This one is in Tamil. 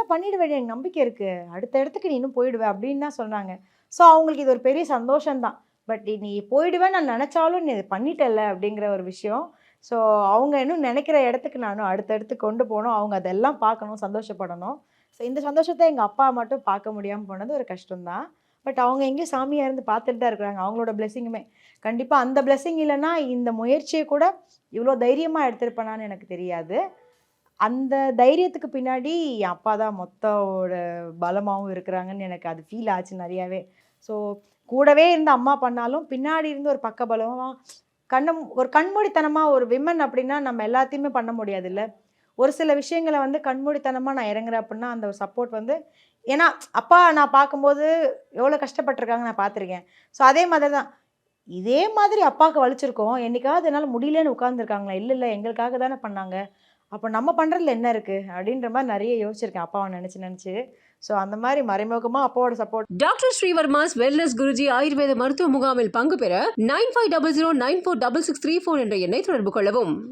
நல்லா பண்ணிடுவேன், எனக்கு நம்பிக்கை இருக்குது, அடுத்த இடத்துக்கு நீ இன்னும் போயிடுவேன் அப்படின்னு தான் சொன்னாங்க. ஸோ அவங்களுக்கு இது ஒரு பெரிய சந்தோஷம் தான். பட் நீ போயிடுவேன்னு நான் நினச்சாலும் நீ இதை பண்ணிட்டல அப்படிங்கிற ஒரு விஷயம். ஸோ அவங்க இன்னும் நினைக்கிற இடத்துக்கு நானும் அடுத்தடுத்து கொண்டு போகணும், அவங்க அதெல்லாம் பார்க்கணும், சந்தோஷப்படணும். ஸோ இந்த சந்தோஷத்தை எங்கள் அப்பா மட்டும் பார்க்க முடியாமல் போனது ஒரு கஷ்டம்தான். பட் அவங்க எங்கேயும் சாமியாக இருந்து பார்த்துட்டு தான் இருக்கிறாங்க, அவங்களோட பிளெஸிங்குமே. கண்டிப்பாக அந்த பிளெஸிங் இல்லைன்னா இந்த முயற்சியை கூட இவ்வளோ தைரியமாக எடுத்திருப்பேனான்னு எனக்கு தெரியாது. அந்த தைரியத்துக்கு பின்னாடி என் அப்பா தான் மொத்தோட பலமாகவும் இருக்கிறாங்கன்னு எனக்கு அது ஃபீல் ஆச்சு நிறையாவே. ஸோ கூடவே இருந்து அம்மா பண்ணாலும் பின்னாடி இருந்து ஒரு பக்கபலமாக ஒரு கண்மூடித்தனமாக ஒரு விமன் அப்படின்னா நம்ம எல்லாத்தையுமே பண்ண முடியாதுல்ல. ஒரு சில விஷயங்களை வந்து கண்மூடித்தனமாக நான் இறங்குறேன் அப்படின்னா அந்த ஒரு சப்போர்ட் வந்து, ஏன்னா அப்பா நான் பார்க்கும்போது எவ்வளோ கஷ்டப்பட்டுருக்காங்க நான் பார்த்துருக்கேன். ஸோ அதே மாதிரி தான் இதே மாதிரி அப்பாவுக்கு வலிச்சிருக்கோம், என்னைக்காவது என்னால் முடியலன்னு உட்காந்துருக்காங்களா? இல்லை இல்லை, எங்களுக்காக தானே பண்ணாங்க, அப்போ நம்ம பண்ணுறதுல என்ன இருக்குது அப்படின்ற மாதிரி நிறைய யோசிச்சிருக்கேன் அப்பாவை நினச்சி. ஸோ அந்த மாதிரி மறைமுகமாக அப்பாவோட சப்போர்ட். டாக்டர் ஸ்ரீவர்மாஸ் வெல்னஸ் குருஜி ஆயுர்வேத மருத்துவ முகாமில் பங்கு பெற 9500946634 என்ற எண்ணை தொடர்பு கொள்ளவும்.